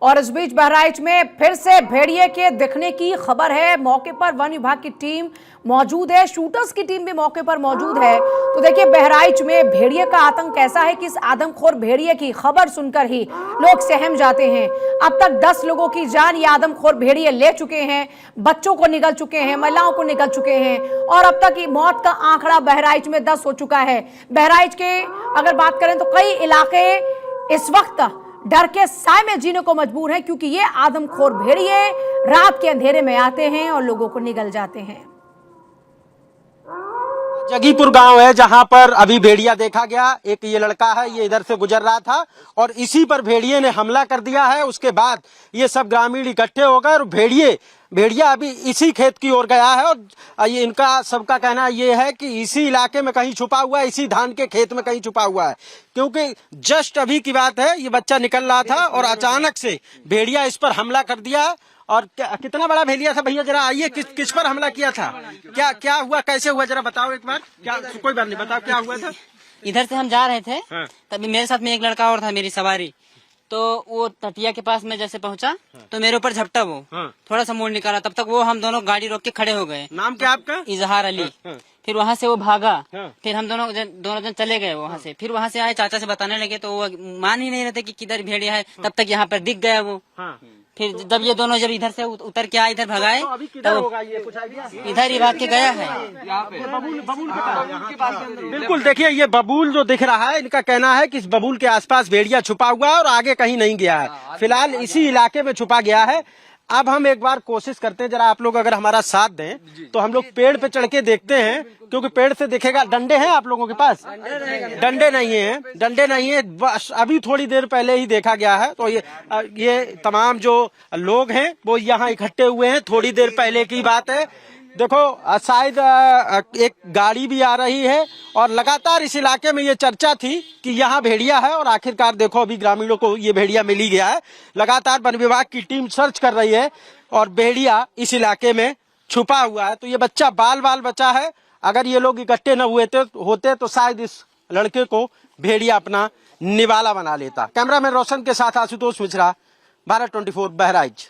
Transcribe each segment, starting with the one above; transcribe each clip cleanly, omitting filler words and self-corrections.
और इस बीच बहराइच में फिर से भेड़िए के दिखने की खबर है। मौके पर वन विभाग की टीम मौजूद है, शूटर्स की टीम भी मौके पर मौजूद है। तो देखिए बहराइच में भेड़िए का आतंक ऐसा है कि इस आदमखोर भेड़िए की खबर सुनकर ही लोग सहम जाते हैं। अब तक 10 लोगों की जान ये आदमखोर भेड़िए ले चुके हैं, बच्चों को निगल चुके हैं, महिलाओं को निगल चुके हैं और अब तक मौत का आंकड़ा बहराइच में 10 हो चुका है। बहराइच के अगर बात करें तो कई इलाके इस वक्त डर के साए में जीने को मजबूर हैं, क्योंकि ये आदमखोर भेड़िए रात के अंधेरे में आते हैं और लोगों को निगल जाते हैं। जगीपुर गांव है जहां पर अभी भेड़िया देखा गया। एक ये लड़का है, ये इधर से गुजर रहा था और इसी पर भेड़िए ने हमला कर दिया है। उसके बाद ये सब ग्रामीण इकट्ठे हो गए और भेड़िया अभी इसी खेत की ओर गया है और ये इनका सबका कहना ये है कि इसी इलाके में कहीं छुपा हुआ है, इसी धान के खेत में कहीं छुपा हुआ है। क्योंकि जस्ट अभी की बात है, ये बच्चा निकल रहा था और अचानक से भेड़िया इस पर हमला कर दिया। और कितना बड़ा भेड़िया था भैया, जरा आइए, किस पर हमला किया था, क्या हुआ, कैसे हुआ, जरा बताओ एक बार। क्या कोई बात नहीं, बताओ क्या हुआ था। इधर से हम जा रहे थे, हाँ। तभी मेरे साथ में एक लड़का और था, मेरी सवारी। तो वो तटिया के पास में जैसे पहुंचा तो मेरे ऊपर झपटा वो, थोड़ा सा मोड़ निकाला। तब तक वो हम दोनों गाड़ी रोक के खड़े हो गए। नाम क्या आपका? इजहार अली। फिर वहाँ से वो भागा। फिर हम दोनों जन चले गए वहाँ से। फिर वहाँ से आए, चाचा से बताने लगे तो वो मान ही नहीं रहे थे कि किधर भेड़िया है। तब तक यहाँ पर दिख गया वो। फिर जब ये दोनों जब इधर से उतर के आए, इधर भगाए तो इधर ही भाग के गया है। बिल्कुल, देखिए ये बबूल जो दिख रहा है, इनका कहना है कि इस बबूल के आसपास भेड़िया छुपा हुआ है और आगे कहीं नहीं गया है, फिलहाल इसी इलाके में छुपा गया है। अब हम एक बार कोशिश करते हैं, जरा आप लोग अगर हमारा साथ दें तो हम लोग पेड़ पे चढ़ के देखते हैं, क्योंकि पेड़ से दिखेगा। डंडे हैं आप लोगों के पास? डंडे नहीं है, बस अभी थोड़ी देर पहले ही देखा गया है। तो ये तमाम जो लोग हैं वो यहाँ इकट्ठे हुए हैं, थोड़ी देर पहले की बात है। देखो शायद एक गाड़ी भी आ रही है और लगातार इस इलाके में ये चर्चा थी कि यहाँ भेड़िया है और आखिरकार देखो अभी ग्रामीणों को ये भेड़िया मिल ही गया है। लगातार वन विभाग की टीम सर्च कर रही है और भेड़िया इस इलाके में छुपा हुआ है। तो ये बच्चा बाल बचा है। अगर ये लोग इकट्ठे न होते तो शायद इस लड़के को भेड़िया अपना निवाला बना लेता। कैमरामैन रोशन के साथ आशुतोष मिश्रा, भारत 24 बहराइच।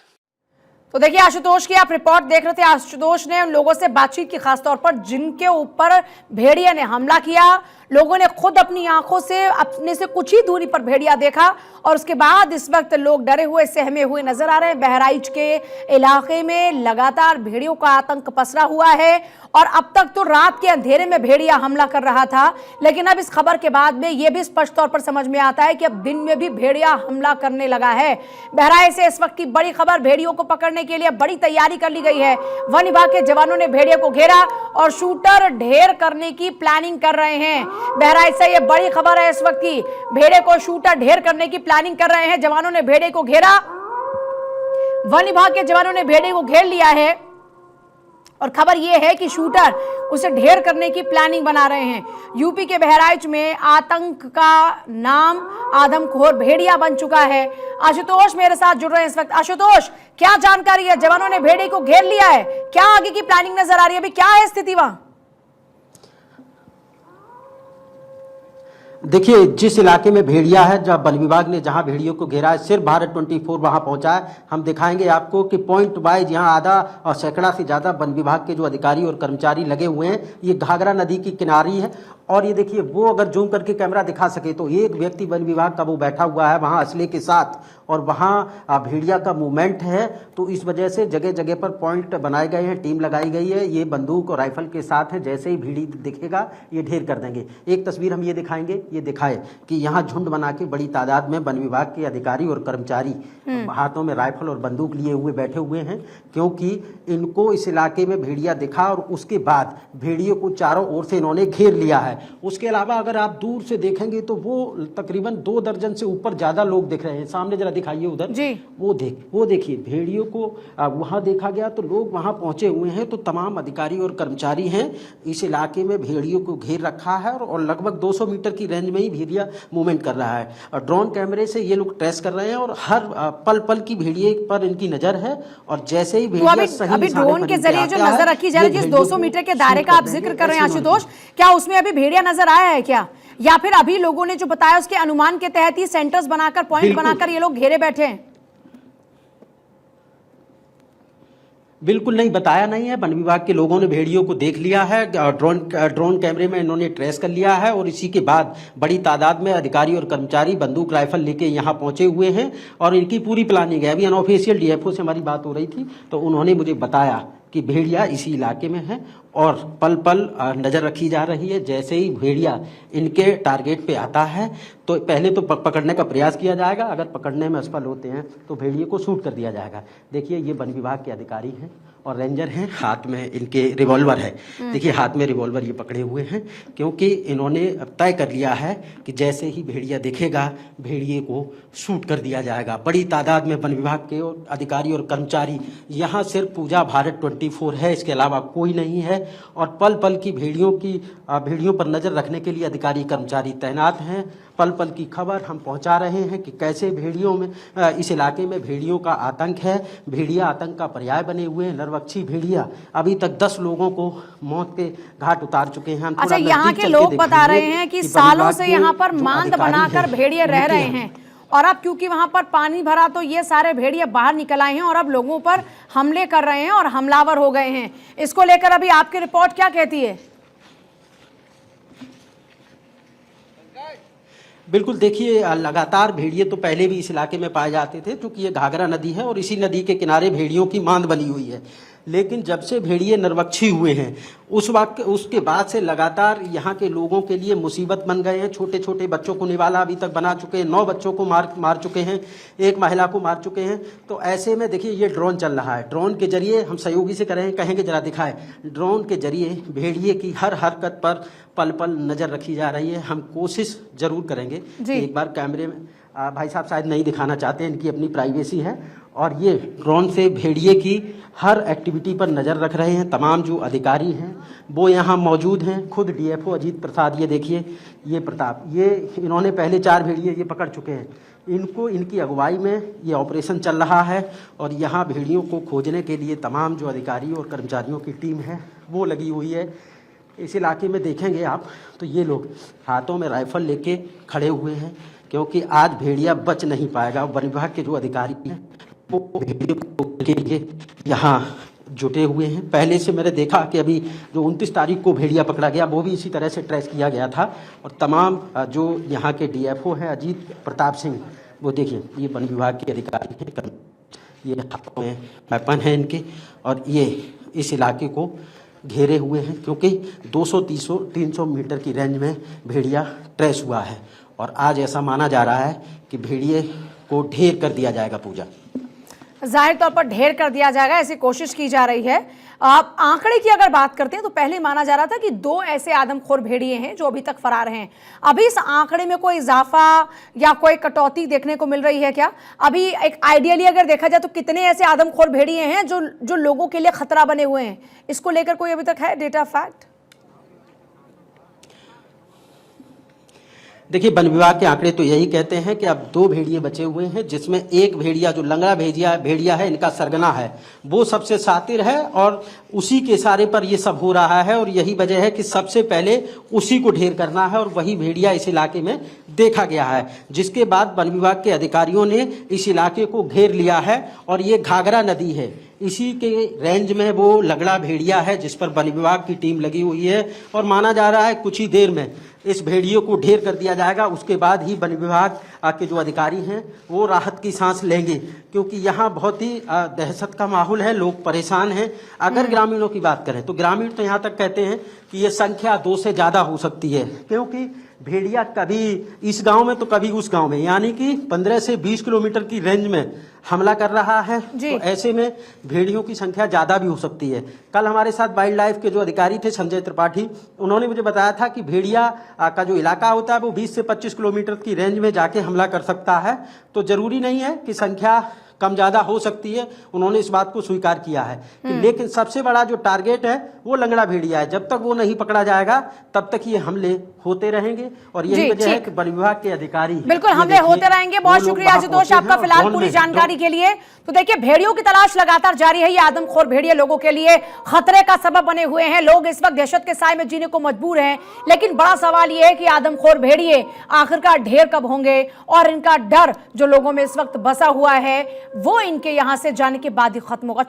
तो देखिए आशुतोष की आप रिपोर्ट देख रहे थे। आशुतोष ने उन लोगों से बातचीत की, खासतौर पर जिनके ऊपर भेड़िया ने हमला किया। लोगों ने खुद अपनी आंखों से अपने से कुछ ही दूरी पर भेड़िया देखा और उसके बाद इस वक्त लोग डरे हुए, सहमे हुए नजर आ रहे हैं। बहराइच के इलाके में लगातार भेड़ियों का आतंक पसरा हुआ है और अब तक तो रात के अंधेरे में भेड़िया हमला कर रहा था, लेकिन अब इस खबर के बाद में यह भी स्पष्ट तौर पर समझ में आता है कि अब दिन में भी भेड़िया हमला करने लगा है। बहराइच से इस वक्त की बड़ी खबर, भेड़ियों को पकड़ने के लिए बड़ी तैयारी कर ली गई है। वन विभाग के जवानों ने भेड़िया को घेरा और शूटर ढेर करने की प्लानिंग कर रहे हैं। बहराइच से ये बड़ी खबर है इस वक्त की, भेड़े को शूटर ढेर करने की प्लानिंग कर रहे हैं। जवानों ने भेड़े को घेरा, वन विभाग के जवानों ने भेड़े को घेर लिया है और खबर यह है कि शूटर उसे ढेर करने की प्लानिंग बना रहे हैं। यूपी के बहराइच में आतंक का नाम आदमखोर भेड़िया बन चुका है। आशुतोष मेरे साथ जुड़ रहे हैं इस वक्त। आशुतोष, क्या जानकारी है? जवानों ने भेड़िए को घेर लिया है, क्या आगे की प्लानिंग नजर आ रही है? अभी क्या है स्थिति वहां? देखिए, जिस इलाके में भेड़िया है, जब वन विभाग ने जहां भेड़ियों को घेरा है, सिर्फ भारत 24 वहां पहुंचा है। हम दिखाएंगे आपको कि पॉइंट वाइज यहां आधा और सैकड़ा से ज्यादा वन विभाग के जो अधिकारी और कर्मचारी लगे हुए हैं। ये घाघरा नदी की किनारी है और ये देखिए, वो अगर जूम करके कैमरा दिखा सके तो एक व्यक्ति वन विभाग का वो बैठा हुआ है वहां असले के साथ और वहां भेड़िया का मूवमेंट है। तो इस वजह से जगह जगह पर पॉइंट बनाए गए हैं, टीम लगाई गई है। ये बंदूक और राइफल के साथ है, जैसे ही भीड़ी दिखेगा ये ढेर कर देंगे। एक तस्वीर हम ये दिखाएंगे, ये दिखाए कि यहाँ झुंड बना के बड़ी तादाद में वन विभाग के अधिकारी और कर्मचारी हाथों में राइफल और बंदूक लिए हुए बैठे हुए हैं, क्योंकि इनको इस इलाके में भेड़िया दिखा और उसके बाद भेड़ियों को चारों ओर से इन्होंने घेर लिया है। उसके अलावा अगर आप दूर से देखेंगे तो वो तकरीबन 2 दर्जन से ऊपर ज्यादा लोग दिख रहे हैं। सामने जरा दिखाइए उधर जी, वो देखिए भेड़ियों को वहां देखा गया तो लोग वहां पहुंचे हुए हैं। तो तमाम अधिकारी और कर्मचारी हैं, इस इलाके में भेड़ियों को घेर रखा है और लगभग 200 मीटर की रेंज में ही भेड़िया मूवमेंट कर रहा है। और ड्रोन कैमरे से ये लोग ट्रेस कर रहे हैं और हर पल की भेड़िए पर इनकी नजर है। और जैसे ही भेड़िया अभी ड्रोन के जरिए जो नजर रखी जा रही है, जिस 200 मीटर के दायरे का आप जिक्र कर रहे हैं आशुतोष, क्या उसमें अभी भेड़िया नजर आया है क्या, या फिर अभी लोगों ने जो बताया उसके अनुमान के तहत ही सेंटर्स बनाकर, पॉइंट बनाकर ये लोग घेरे बैठे हैं? बिल्कुल नहीं, बताया नहीं है। वन विभाग के लोगों ने भेड़ियों को देख लिया है, ड्रोन कैमरे में इन्होंने ट्रेस कर लिया है और इसी के बाद बड़ी तादाद में अधिकारी और कर्मचारी बंदूक राइफल लेके यहाँ पहुंचे हुए हैं और इनकी पूरी प्लानिंग है। अभी अनऑफिशियल डीएफओ से हमारी बात हो रही थी तो उन्होंने मुझे बताया कि भेड़िया इसी इलाके में है और पल पल नज़र रखी जा रही है। जैसे ही भेड़िया इनके टारगेट पे आता है तो पहले तो पकड़ने का प्रयास किया जाएगा, अगर पकड़ने में असफल होते हैं तो भेड़िए को शूट कर दिया जाएगा। देखिए ये वन विभाग के अधिकारी हैं और रेंजर हैं, हाथ में इनके रिवॉल्वर है। देखिए हाथ में रिवॉल्वर ये पकड़े हुए हैं क्योंकि इन्होंने तय कर लिया है कि जैसे ही भेड़िया दिखेगा भेड़िए को शूट कर दिया जाएगा। बड़ी तादाद में वन विभाग के अधिकारी और कर्मचारी यहाँ सिर्फ पूजा भारत 24 है, इसके अलावा कोई नहीं है और पल पल की भेड़ियों पर नज़र रखने के लिए अधिकारी कर्मचारी तैनात हैं। पल पल की खबर हम पहुंचा रहे हैं कि कैसे भेड़ियों में इस इलाके में भेड़ियों का आतंक है। भेड़िया आतंक का पर्याय बने हुए हैं। नरवक्षी भेड़िया अभी तक 10 लोगों को मौत के घाट उतार चुके हैं। अच्छा, यहाँ के लोग बता रहे हैं कि सालों से यहाँ पर मांद बनाकर भेड़िए रह रहे हैं और अब क्योंकि वहां पर पानी भरा तो ये सारे भेड़िए बाहर निकल आए हैं और अब लोगों पर हमले कर रहे हैं और हमलावर हो गए हैं। इसको लेकर अभी आपकी रिपोर्ट क्या कहती है? बिल्कुल, देखिए लगातार भेड़िए तो पहले भी इस इलाके में पाए जाते थे क्योंकि ये घाघरा नदी है और इसी नदी के किनारे भेड़ियों की मांद बनी हुई है। लेकिन जब से भेड़िए नरवक्षी हुए हैं उसके बाद से लगातार यहाँ के लोगों के लिए मुसीबत बन गए हैं। छोटे छोटे बच्चों को निवाला अभी तक बना चुके हैं, 9 बच्चों को मार चुके हैं, 1 महिला को मार चुके हैं। तो ऐसे में देखिए ये ड्रोन चल रहा है, ड्रोन के जरिए हम सहयोगी से कहेंगे जरा दिखाएं। ड्रोन के जरिए भेड़िए की हर हरकत पर पल पल नज़र रखी जा रही है। हम कोशिश जरूर करेंगे कि एक बार कैमरे में भाई साहब शायद नहीं दिखाना चाहते, इनकी अपनी प्राइवेसी है और ये ड्रोन से भेड़िए की हर एक्टिविटी पर नज़र रख रहे हैं। तमाम जो अधिकारी हैं वो यहाँ मौजूद हैं। खुद डीएफओ अजीत प्रसाद, ये देखिए ये प्रताप, ये इन्होंने पहले 4 भेड़िए ये पकड़ चुके हैं। इनकी अगुवाई में ये ऑपरेशन चल रहा है और यहाँ भेड़ियों को खोजने के लिए तमाम जो अधिकारी और कर्मचारियों की टीम है वो लगी हुई है। इस इलाके में देखेंगे आप तो ये लोग हाथों में राइफल लेके खड़े हुए हैं क्योंकि आज भेड़िया बच नहीं पाएगा। वन विभाग के जो अधिकारी हैं वो भेड़ियों के लिए यहाँ जुटे हुए हैं। पहले से मैंने देखा कि अभी जो 29 तारीख को भेड़िया पकड़ा गया वो भी इसी तरह से ट्रेस किया गया था और तमाम जो यहाँ के डीएफओ हैं अजीत प्रताप सिंह, वो देखिए ये वन विभाग के अधिकारी हैं, ये हाथों में वेपन है इनके और ये इस इलाके को घेरे हुए हैं क्योंकि 200-300 मीटर की रेंज में भेड़िया ट्रेस हुआ है और आज ऐसा माना जा रहा है कि भेड़िए को ढेर कर दिया जाएगा। पूजा, जाहिर तौर पर ढेर कर दिया जाएगा, ऐसी कोशिश की जा रही है। आप आंकड़े की अगर बात करते हैं तो पहले माना जा रहा था कि 2 ऐसे आदमखोर भेड़िए हैं जो अभी तक फरार हैं। अभी इस आंकड़े में कोई इजाफा या कोई कटौती देखने को मिल रही है क्या? अभी एक आइडियली अगर देखा जाए तो कितने ऐसे आदमखोर भेड़िए हैं जो लोगों के लिए खतरा बने हुए हैं? इसको लेकर कोई अभी तक है डेटा, फैक्ट? देखिए वन विभाग के आंकड़े तो यही कहते हैं कि अब 2 भेड़िए बचे हुए हैं जिसमें एक भेड़िया जो लंगड़ा भेड़िया है, इनका सरगना है, वो सबसे शातिर है और उसी के इशारे पर ये सब हो रहा है और यही वजह है कि सबसे पहले उसी को ढेर करना है और वही भेड़िया इस इलाके में देखा गया है। जिसके बाद वन विभाग के अधिकारियों ने इस इलाके को घेर लिया है और ये घाघरा नदी है, इसी के रेंज में वो लगड़ा भेड़िया है जिस पर वन विभाग की टीम लगी हुई है और माना जा रहा है कुछ ही देर में इस भेड़ियों को ढेर कर दिया जाएगा। उसके बाद ही वन विभाग के जो अधिकारी हैं वो राहत की सांस लेंगे क्योंकि यहाँ बहुत ही दहशत का माहौल है, लोग परेशान हैं। अगर ग्रामीणों की बात करें तो ग्रामीण तो यहाँ तक कहते हैं कि ये संख्या 2 से ज़्यादा हो सकती है क्योंकि भेड़िया कभी इस गांव में तो कभी उस गांव में, यानी कि 15 से 20 किलोमीटर की रेंज में हमला कर रहा है। तो ऐसे में भेड़ियों की संख्या ज़्यादा भी हो सकती है। कल हमारे साथ वाइल्ड लाइफ के जो अधिकारी थे संजय त्रिपाठी, उन्होंने मुझे बताया था कि भेड़िया का जो इलाका होता है वो 20 से 25 किलोमीटर की रेंज में जाके हमला कर सकता है। तो ज़रूरी नहीं है कि संख्या कम ज़्यादा हो सकती है, उन्होंने इस बात को स्वीकार किया है कि लेकिन सबसे बड़ा जो टारगेट है वो लंगड़ा भेड़िया है। जब तक वो नहीं पकड़ा जाएगा तब तक ये हमले होते रहेंगे और यही वजह है कि वन विभाग के अधिकारी बिल्कुल हमले होते रहेंगे। बहुत शुक्रिया आशुतोष आपका फिलहाल पूरी जानकारी के लिए। तो देखिए भेड़ियों की तलाश लगातार जारी है। ये आदमखोर भेड़िए लोगों के लिए खतरे का सबब बने हुए हैं। लोग इस वक्त दहशत के साए में जीने को मजबूर हैं, लेकिन बड़ा सवाल ये है कि आदमखोर भेड़िए आखिरकार ढेर कब होंगे और इनका डर जो लोगों में इस वक्त बसा हुआ है वो इनके यहां से जाने के बाद ही खत्म होगा।